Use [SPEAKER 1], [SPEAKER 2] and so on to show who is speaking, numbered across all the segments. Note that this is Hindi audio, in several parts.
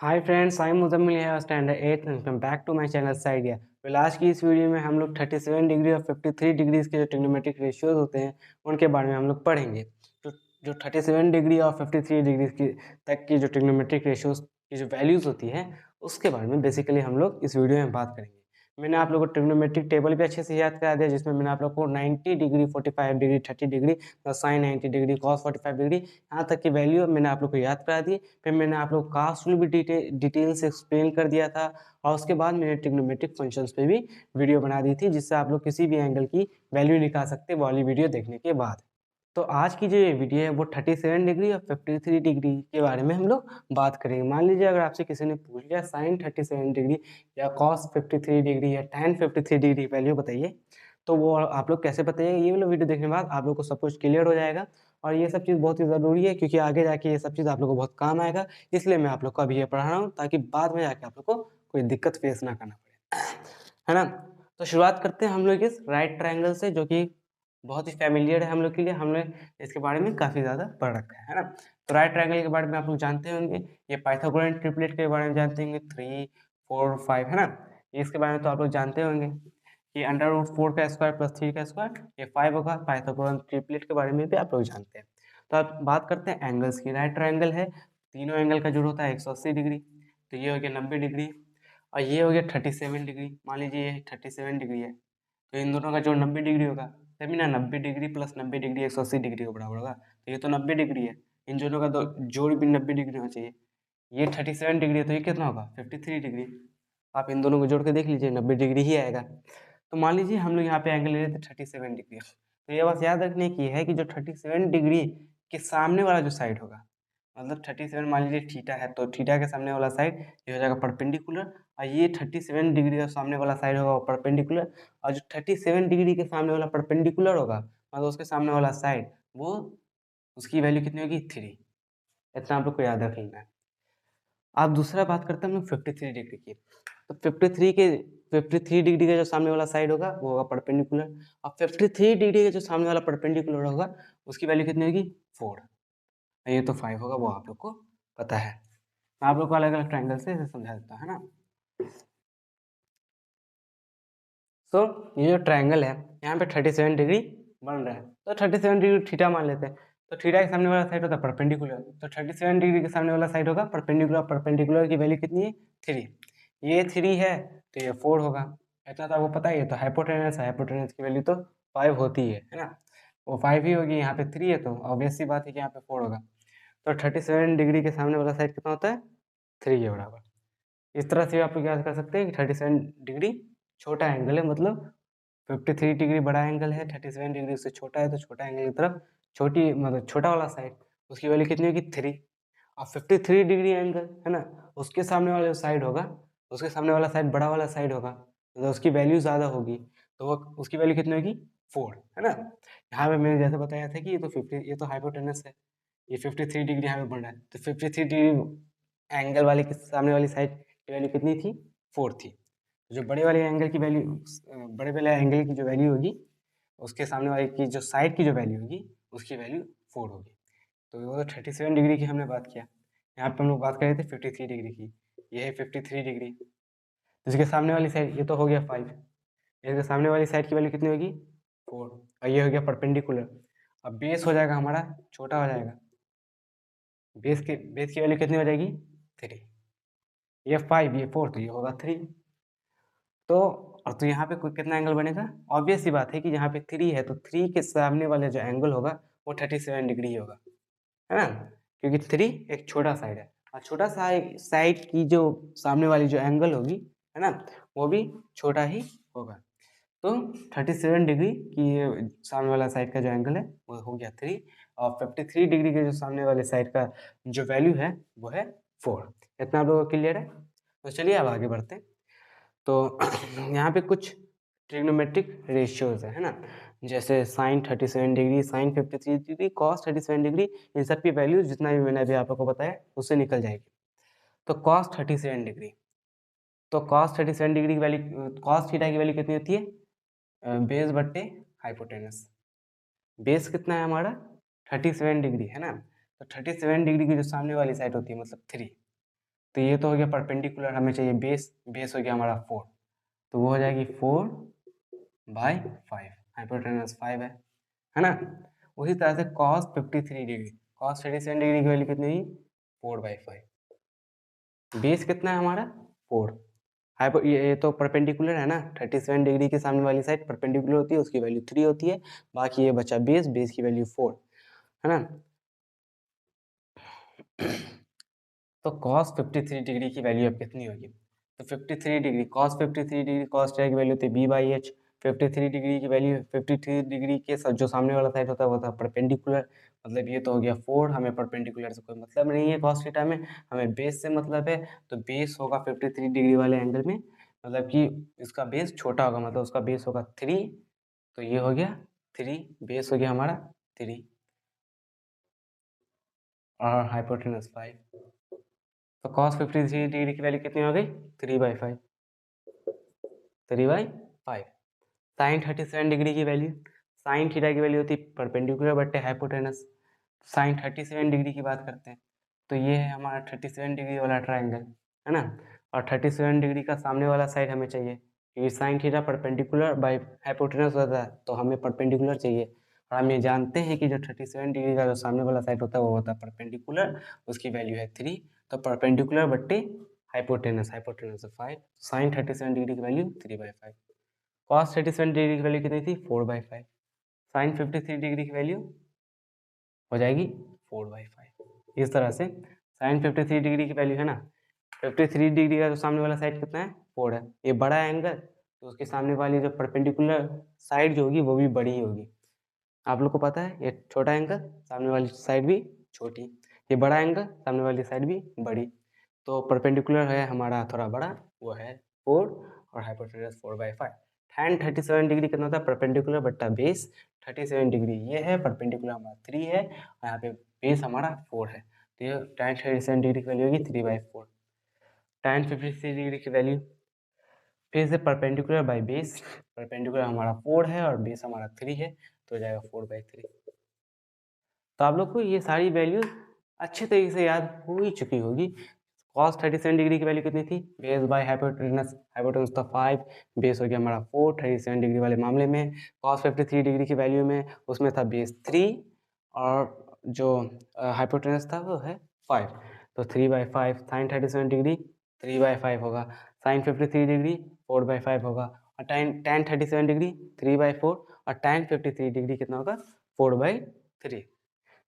[SPEAKER 1] Hi friends, I am Muzammil है standard 8 welcome back to my channel साइडिया। तो आज की इस वीडियो में हम लोग 37 डिग्री और 53 डिग्रीज के जो ट्रिग्नोमेट्रिक रेशियोज होते हैं उनके बारे में हम लोग पढ़ेंगे। तो जो 37 डिग्री और 53 डिग्री की तक की जो ट्रिग्नोमेट्रिक रेशियोज की जो वैल्यूज़ होती हैं उसके बारे में बेसिकली हम लोग इस वीडियो में बात करेंगे। मैंने आप लोगों को ट्रिग्नोमेट्रिक टेबल भी अच्छे से याद करा दिया, जिसमें मैंने आप लोग को 90 degree, 45 degree, 30 degree, sine 90 degree, cos 45 degree यहाँ तक की वैल्यू मैंने आप लोग को याद करा दी। फिर मैंने आप लोग कास्ट रूल भी डिटेल से एक्सप्लेन कर दिया था, और उसके बाद मैंने ट्रिग्नोमेट्रिक फंक्शंस पे भी वीडियो बना दी थी, जिससे आप लोग किसी भी एंगल की वैल्यू निकाल सकते वो वाली वीडियो देखने के बाद। तो आज की जो ये वीडियो है वो 37 डिग्री और 53 डिग्री के बारे में हम लोग बात करेंगे। मान लीजिए अगर आपसे किसी ने पूछ लिया साइन 37 डिग्री या कॉस 53 डिग्री या tan 53 डिग्री वैल्यू बताइए, तो वो आप लोग कैसे बताइएगा। ये वाला वीडियो देखने के बाद आप लोग को सब कुछ क्लियर हो जाएगा, और ये सब चीज़ बहुत ही ज़रूरी है क्योंकि आगे जाके ये सब चीज़ आप लोग को बहुत काम आएगा। इसलिए मैं आप लोग को अभी ये पढ़ा रहा हूँ ताकि बाद में जाके आप लोग को कोई दिक्कत फेस ना करना पड़े, है ना। तो शुरुआत करते हैं हम लोग इस राइट ट्रायंगल से, जो कि बहुत ही फैमिलियर है हम लोग के लिए। हमने इसके बारे में काफ़ी ज़्यादा पढ़ रखा है ना। तो राइट ट्रायंगल के बारे में आप लोग जानते होंगे, ये पाइथागोरन ट्रिपलेट के बारे में जानते होंगे, 3, 4, 5, है ना। इसके बारे में तो आप लोग जानते होंगे कि √4 का स्क्वायर प्लस 3 का स्क्वायर ये 5 होगा। पाइथागोरन ट्रिपलेट के बारे में भी आप लोग जानते हैं। तो अब बात करते हैं एंगल्स की। राइट ट्रायंगल है, तीनों एंगल का जोड़ होता है 180 डिग्री, तो ये हो गया 90 डिग्री, और ये हो गया 37 डिग्री। मान लीजिए ये 37 डिग्री है, तो इन दोनों का जोड़ 90 डिग्री होगा, तभी ना 90 डिग्री प्लस 90 डिग्री 180 डिग्री के बराबर होगा। तो ये तो 90 डिग्री है, इन दोनों का जोड़ भी 90 डिग्री होना चाहिए। ये 37 डिग्री है, तो ये कितना होगा 53 डिग्री। आप इन दोनों को जोड़ के देख लीजिए, 90 डिग्री ही आएगा। तो मान लीजिए हम लोग यहाँ पे एंगल ले रहे थे 37 डिग्री, तो ये बात याद रखने की है कि जो 37 डिग्री के सामने वाला जो साइड होगा, मतलब 37 मान लीजिए थीटा है, तो थीटा के सामने वाला साइड ये हो जाएगा परपेंडिकुलर, और ये 37 डिग्री का सामने वाला साइड होगा वो परपेंडिकुलर, और जो 37 डिग्री के सामने वाला परपेंडिकुलर होगा मतलब उसके सामने वाला साइड, वो उसकी वैल्यू कितनी होगी 3। इतना आप लोग को याद रख लेना है। अब दूसरा बात करते हैं हम लोग 53 डिग्री की। तो 53 डिग्री का जो सामने वाला साइड होगा वो होगा परपेंडिकुलर, और 53 डिग्री का जो सामने वाला परपेंडिकुलर होगा उसकी वैल्यू कितनी होगी 4। ये तो 5 होगा, वो आप लोग को पता है। मैं आप लोग को अलग अलग ट्रायंगल से इसे समझा देता है ना। तो ये जो ट्रायंगल है यहाँ पे 37 डिग्री बन रहा है, तो 37 डिग्री थीटा मान लेते हैं। तो थीटा के सामने वाला साइड होता है परपेंडिकुलर, तो 37 डिग्री के सामने वाला साइड होगा परपेंडिकुलर। परपेंडिकुलर की वैल्यू कितनी है 3। ये 3 है तो ये 4 होगा। इतना तो आपको पता ही है। तो हाइपोटेनस है, हाइपोटेनस की वैल्यू तो 5 होती है ना। वो 5 ही होगी, यहाँ पे 3 है तो ऑब्वियस सी बात है कि यहाँ पे 4 होगा। तो 37 डिग्री के सामने वाला साइड कितना होता है 3 के बराबर। इस तरह से आप लोग याद कर सकते हैं कि 37 डिग्री छोटा एंगल है, मतलब 53 डिग्री बड़ा एंगल है, 37 डिग्री उससे छोटा है, तो छोटा एंगल की तरफ छोटी मतलब छोटा वाला साइड उसकी वैल्यू कितनी होगी 3। और 53 डिग्री एंगल है ना, उसके सामने वाला जो साइड होगा, उसके सामने वाला साइड बड़ा वाला साइड होगा, तो उसकी वैल्यू ज़्यादा होगी, तो वो उसकी वैल्यू कितनी होगी 4, है ना। यहाँ पे मैंने जैसे बताया था कि ये तो हाइपोटेनस है, ये 53 डिग्री यहाँ पे बन रहा है, तो 53 डिग्री एंगल वाले के सामने वाली साइड की वैल्यू कितनी थी 4 थी। जो बड़े वाले एंगल की वैल्यू, बड़े वाले एंगल की जो वैल्यू होगी उसके सामने वाले की जो साइड की जो वैल्यू होगी उसकी वैल्यू 4 होगी। तो वो तो 37 डिग्री की हमने बात किया। यहाँ पे हम लोग बात कर रहे थे 53 डिग्री की, ये है 53 डिग्री। तो इसके सामने वाली साइड ये तो हो गया 5, इसके सामने वाली साइड की वैल्यू कितनी होगी 4, और ये हो गया परपेंडिकुलर। अब बेस हो जाएगा हमारा छोटा हो जाएगा, बेस की वैल्यू कितनी हो जाएगी 3, ये 5 ये 4 तो ये होगा 3। तो और तो यहाँ पे कोई कितना एंगल बनेगा, ऑब्वियस सी बात है कि यहाँ पे 3 है तो 3 के सामने वाला जो एंगल होगा वो 37 डिग्री होगा, है ना। क्योंकि 3 एक छोटा साइड है, और छोटा साइड की जो सामने वाली जो एंगल होगी, है ना, वो भी छोटा ही होगा। तो 37 डिग्री की ये सामने वाला साइड का जो एंगल है वो हो गया 3, और 53 डिग्री के जो सामने वाले साइड का जो वैल्यू है वो है 4। इतना आप लोगों को क्लियर है। तो चलिए अब आगे बढ़ते हैं। तो यहाँ पे कुछ ट्रिग्नोमेट्रिक रेशियोज है ना, जैसे sine 37 degree, sine 53 degree, cos 37 degree, इन सब की वैल्यूज जितना भी मैंने अभी आप लोगों को बताया उससे निकल जाएगी। तो कॉस 37 डिग्री, तो कॉस 37 डिग्री की वैल्यू, कॉस थीटा की वैल्यू कितनी होती है बेस बट्टे हाइपोटेनस। बेस कितना है हमारा 37 डिग्री, है ना। तो 37 डिग्री की जो सामने वाली साइड होती है मतलब 3, तो ये तो हो गया परपेंडिकुलर, हमें चाहिए बेस, बेस हो गया हमारा 4, तो वो हो जाएगी 4/5, हाइपोटेनस 5 है ना। उसी तरह से cos 53 डिग्री, cos 37 डिग्री की वैल्यू कितनी हुई 4/5, बेस कितना है हमारा 4, ये तो परपेंडिकुलर है ना, 37 डिग्री के सामने वाली साइड परपेंडिकुलर होती है, उसकी वैल्यू 3 होती है, बाकी ये बचा बेस, बेस की वैल्यू 4 है ना। तो cos 53 डिग्री की वैल्यू अब कितनी होगी, तो 53 डिग्री cos 53 डिग्री cos की वैल्यू होती है b/h, 53 डिग्री की वैल्यू 53 डिग्री के जो सामने वाला साइड होता है वो होता है परपेंडिकुलर, मतलब ये तो हो गया 4, हमें परपेंडिकुलर से कोई मतलब नहीं है cos थीटा में, हमें बेस से मतलब है, तो बेस होगा 53 डिग्री वाले एंगल में, मतलब कि इसका बेस छोटा होगा, मतलब उसका बेस होगा 3, तो ये हो गया 3, बेस हो गया हमारा 3 और हाइपोटेनस 5, तो cos 53 डिग्री की वैल्यू कितनी हो गई 3/5, 3/5। साइन 37 डिग्री की वैल्यू, साइन थीटा की वैल्यू होती है परपेंडिकुलर बट्टे हाइपोटेनस, साइन 37 डिग्री की बात करते हैं, तो ये है हमारा 37 डिग्री वाला ट्राइंगल है ना, और 37 डिग्री का सामने वाला साइड हमें चाहिए, क्योंकि sine theta perpendicular by hypotenuse होता है, तो हमें परपेंडिकुलर चाहिए, और हम ये जानते हैं कि जो 37 डिग्री का जो सामने वाला साइड होता है वो होता है परपेंडिकुलर, उसकी वैल्यू है 3, तो परपेंडिकुलर बट्टे हाइपोटेनस, हाइपोटेनस 5, साइन 37 डिग्री की वैल्यू 3/5, cos 37 डिग्री की वैल्यू कितनी थी 4/5, साइन 53 डिग्री की वैल्यू हो जाएगी 4/5, इस तरह से साइन 53 डिग्री की वैल्यू है ना, 53 डिग्री का जो सामने वाला साइड कितना है 4 है, ये बड़ा एंगल, तो उसके सामने वाली जो परपेंडिकुलर साइड जो होगी वो भी बड़ी होगी, आप लोग को पता है ये छोटा एंगल सामने वाली साइड भी छोटी, ये बड़ा एंगल सामने वाली साइड भी बड़ी, तो परपेंडिकुलर है हमारा थोड़ा बड़ा, वो है 4 और हाइपोटेनस 4/5। tan 37 डिग्री कितना होता है परपेंडिकुलर बट्टा बेस 37 डिग्री, ये है परपेंडिकुलर हमारा 3 है और यहाँ पे बेस हमारा 4 है, तो ये tan 37 डिग्री की वैल्यू होगी 3/4। tan 53 डिग्री की वैल्यू फिर से परपेंडिकुलर बाई बेस, परपेंडिकुलर हमारा 4 है और बेस हमारा 3 है, तो हो जाएगा 4/3। तो आप लोग को ये सारी वैल्यू अच्छे तरीके से याद हो ही चुकी होगी। cos 37 डिग्री की वैल्यू कितनी थी, बेस बाय हाइपोटेनस, हाइपोटेनस था 5, बेस हो गया हमारा 4 37 डिग्री वाले मामले में, cos 53 डिग्री की वैल्यू में उसमें था बेस 3 और जो हाइपोटेनस था वो है 5, तो 3/5, साइन 37 डिग्री 3/5 होगा, साइन 53 डिग्री 4/5 होगा, और tan 37 डिग्री 3/4 और tan 53 डिग्री कितना होगा 4/3।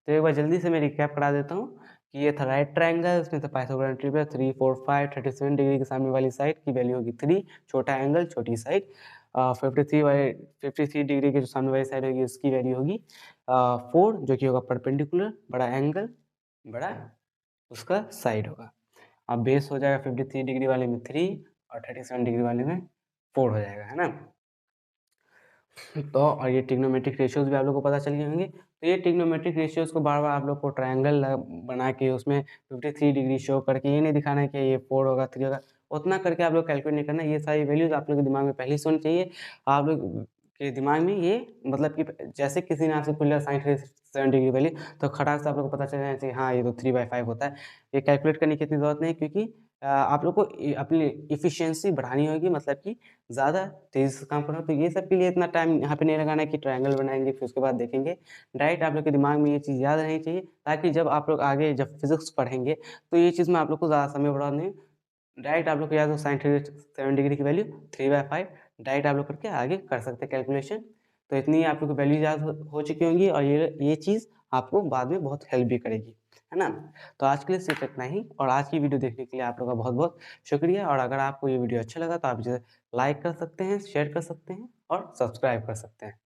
[SPEAKER 1] तो एक बार जल्दी से मैं रिकैप करा देता हूँ कि ये था राइट ट्रायंगल, उसमें था पाइथागोरस ट्रिपल 3 4 5, 37 डिग्री के सामने वाली साइड की वैल्यू होगी 3, छोटा एंगल छोटी साइड, 53 डिग्री के जो सामने वाली साइड होगी उसकी वैल्यू होगी 4, जो कि होगा परपेंडिकुलर, बड़ा एंगल बड़ा उसका साइड होगा, अब बेस हो जाएगा 53 डिग्री वाले में 3 और 37 डिग्री वाले में 4 हो जाएगा, है ना। तो और ये ट्रिग्नोमेट्रिक रेशियोज भी आप लोग को पता चल गए होंगे, तो ये ट्रिग्नोमेट्रिक रेशियोज को बार बार आप लोग को ट्रायंगल बना के उसमें 53 डिग्री शो करके ये नहीं दिखाना है कि ये 4 होगा 3 होगा, उतना करके आप लोग कैलकुलेट नहीं करना, ये सारी वैल्यूज आप लोग के दिमाग में पहले से होनी चाहिए, आप लोग के दिमाग में ये मतलब कि जैसे किसी ने आपसे पूछ लिया साइन 37 डिग्री वैल्यू, तो खटाक से आप लोग को पता चल जाना चाहिए हाँ ये तो 3/5 होता है, ये कैलकुलेट करने की इतनी ज़रूरत नहीं, क्योंकि आप लोग को अपनी इफिशियंसी बढ़ानी होगी, मतलब कि ज़्यादा तेज़ी से काम करना, तो ये सब के लिए इतना टाइम यहाँ पे नहीं लगाना है कि ट्रायंगल बनाएंगे फिर उसके बाद देखेंगे, डायरेक्ट आप लोग के दिमाग में ये चीज़ याद रहनी चाहिए, ताकि जब आप लोग आगे जब फिजिक्स पढ़ेंगे तो ये चीज़ में आप लोग को ज़्यादा समय बर्बाद नहीं, डायरेक्ट आप लोग को याद हो साइन 37 डिग्री की वैल्यू 3/5, डायरेक्ट आप लोग करके आगे कर सकते हैं कैलकुलेशन, तो इतनी आप लोग को वैल्यू याद हो चुकी होंगी, और ये चीज़ आपको बाद में बहुत हेल्प भी करेगी, है ना। तो आज के लिए सिर्फ इतना ही, और आज की वीडियो देखने के लिए आप लोग का बहुत बहुत शुक्रिया, और अगर आपको ये वीडियो अच्छा लगा तो आप इसे लाइक कर सकते हैं, शेयर कर सकते हैं और सब्सक्राइब कर सकते हैं।